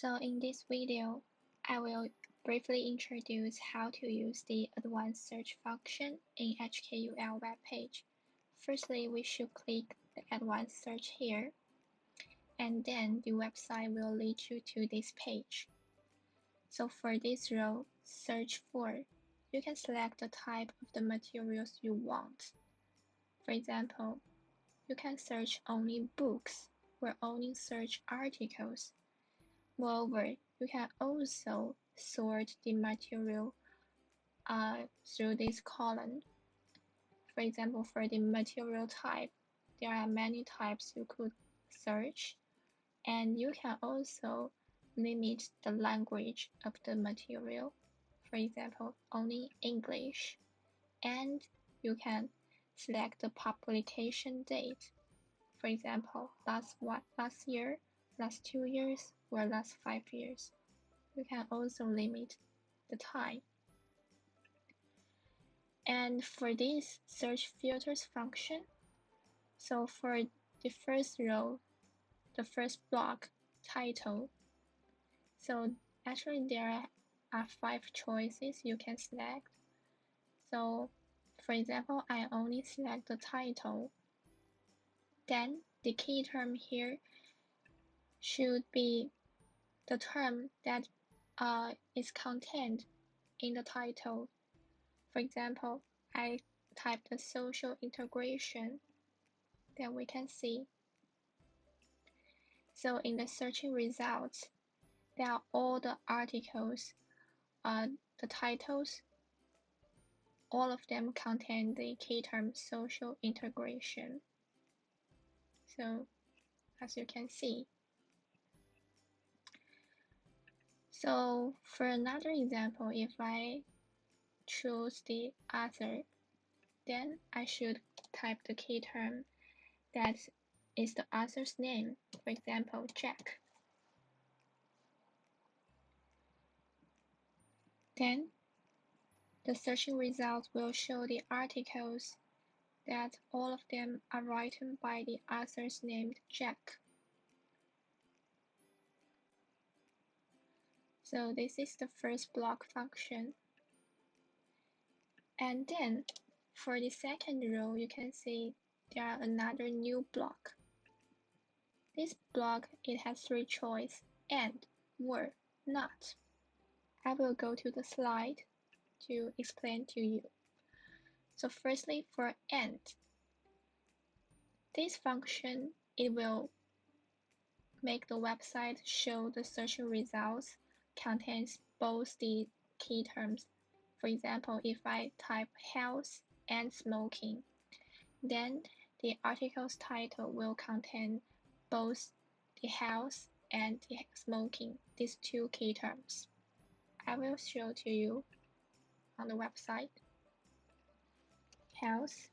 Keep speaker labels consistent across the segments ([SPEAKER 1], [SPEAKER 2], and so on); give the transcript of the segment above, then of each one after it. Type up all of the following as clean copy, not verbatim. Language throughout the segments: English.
[SPEAKER 1] So in this video, I will briefly introduce how to use the advanced search function in HKUL web page. Firstly, we should click the advanced search here, and then the website will lead you to this page. So for this row, search for, you can select the type of the materials you want. For example, you can search only books or only search articles. Moreover, you can also sort the material through this column. For example, for the material type, there are many types you could search, and you can also limit the language of the material. For example, only English, and you can select the publication date. For example, last year, last 2 years, or last 5 years. You can also limit the time. And for this search filters function, so for the first row, the first block, title, so actually there are 5 choices you can select. So for example, I only select the title. Then the key term here should be the term that is contained in the title. For example, I type the social integration, then we can see. So in the searching results, there are all the articles, the titles, all of them contain the key term social integration. So as you can see. So for another example, if I choose the author, then I should type the key term that is the author's name, for example, Jack. Then the searching results will show the articles that all of them are written by the authors named Jack. So this is the first block function. And then for the second row, you can see there are another new block. This block, it has 3 choices, and, or, not. I will go to the slide to explain to you. So firstly, for and, this function, it will make the website show the search results contains both the key terms. For example, if I type health and smoking, then the article's title will contain both the health and the smoking, these 2 key terms. I will show to you on the website. Health,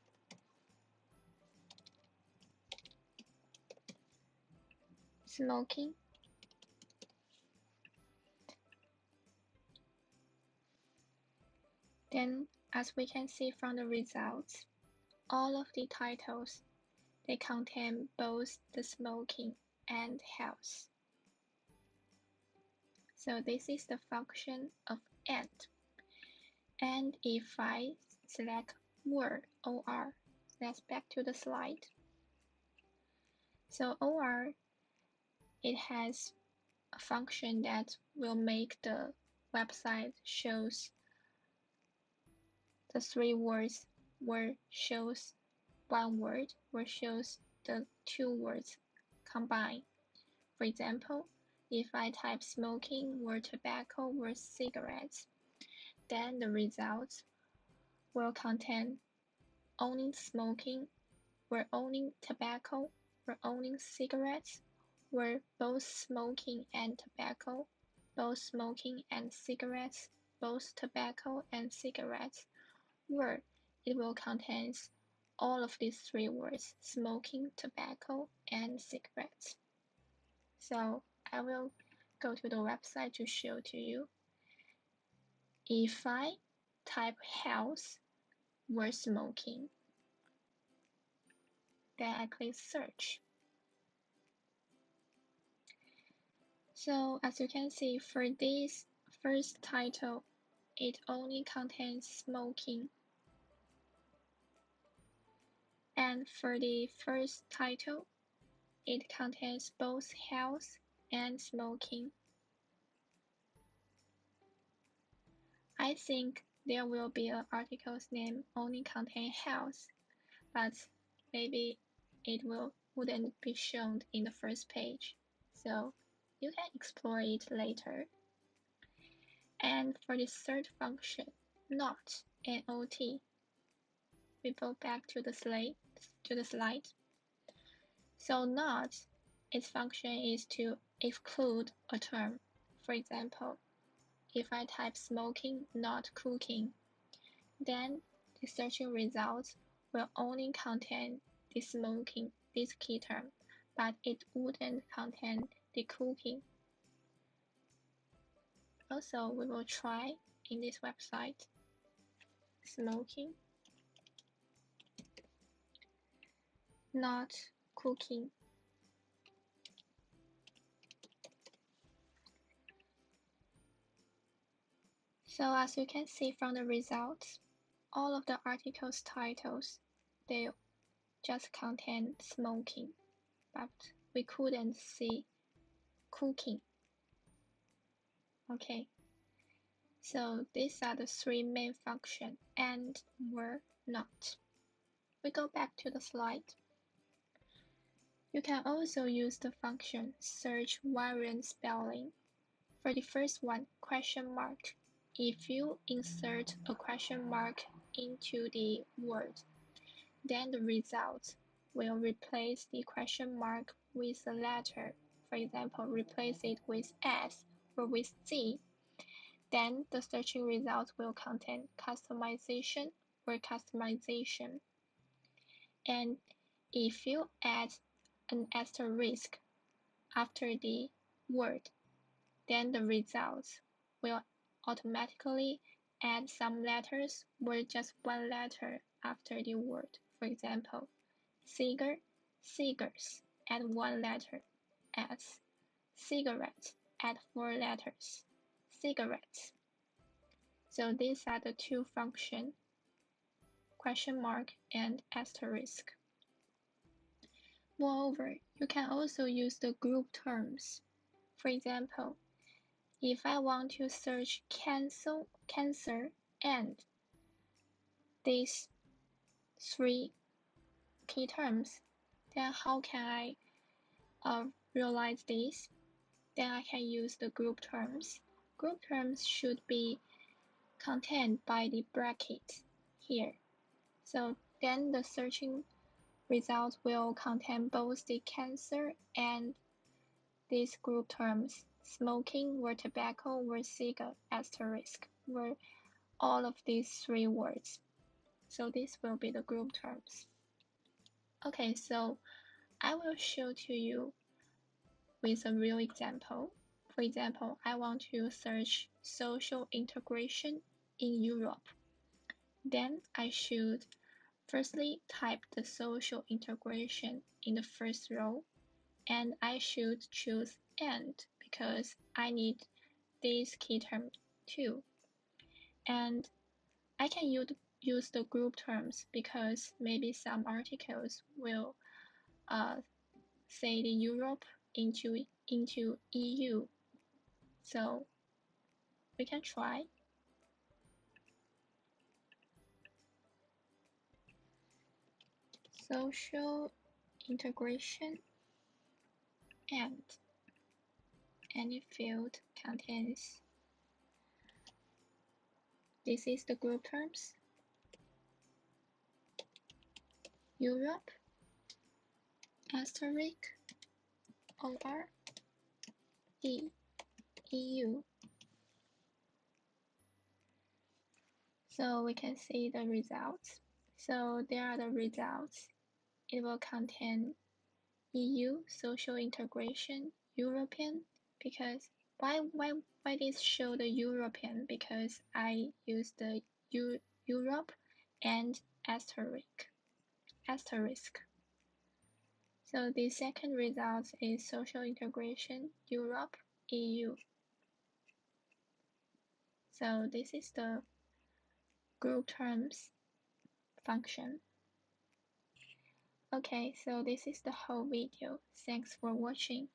[SPEAKER 1] smoking, then as we can see from the results, all of the titles, they contain both the smoking and health. So this is the function of and. And if I select or, let's back to the slide. So or, it has a function that will make the website shows the 3 words or shows 1 word or shows the 2 words combined. For example, if I type smoking or tobacco or cigarettes, then the results will contain only smoking or only tobacco or only cigarettes or both smoking and tobacco, both smoking and cigarettes, both tobacco and cigarettes, or it will contain all of these 3 words, smoking, tobacco, and cigarettes. So I will go to the website to show to you. If I type health or smoking, then I click search. So as you can see, for this first title, it only contains smoking. And for the first title, it contains both health and smoking. I think there will be an article's name only contain health, but maybe it wouldn't be shown in the first page. So you can explore it later. And for the third function, not, N-O-T, we go back to the slide. So not, its function is to exclude a term. For example, if I type smoking, not cooking, then the searching results will only contain the smoking, this key term, but it wouldn't contain the cooking. Also, we will try in this website, smoking, not cooking. So as you can see from the results, all of the articles titles, they just contain smoking, but we couldn't see cooking. Okay, so these are the three main functions, and were not. We go back to the slide. You can also use the function search variant spelling. For the first one, question mark. If you insert a question mark into the word, then the result will replace the question mark with a letter. For example, replace it with S or with Z. Then the searching result will contain customization or customization. And if you add an asterisk after the word, then the results will automatically add some letters or just one letter after the word. For example, cigar, cigars, add one letter, S. Cigarette, add four letters, cigarettes. So these are the two functions, question mark and asterisk. Moreover, you can also use the group terms. For example, if I want to search cancer and these three key terms, then how can I realize this? Then I can use the group terms. Group terms should be contained by the bracket here. So then the searching result will contain both the cancer and these group terms, smoking or tobacco or cigar, asterisk, were all of these three words. So this will be the group terms. Okay, so I will show to you with a real example. For example, I want to search social integration in Europe. Then I should firstly type the social integration in the first row, and I should choose and because I need this key term too. And I can use the group terms because maybe some articles will say the Europe into EU. So we can try. Social integration and any field contains. This is the group terms. Europe, asterisk, OR, EU. So we can see the results. So there are the results. It will contain EU, social integration, European, because why this show the European? Because I use the Europe and asterisk. So the second result is social integration, Europe, EU. So this is the group terms function. Okay, so this is the whole video. Thanks for watching.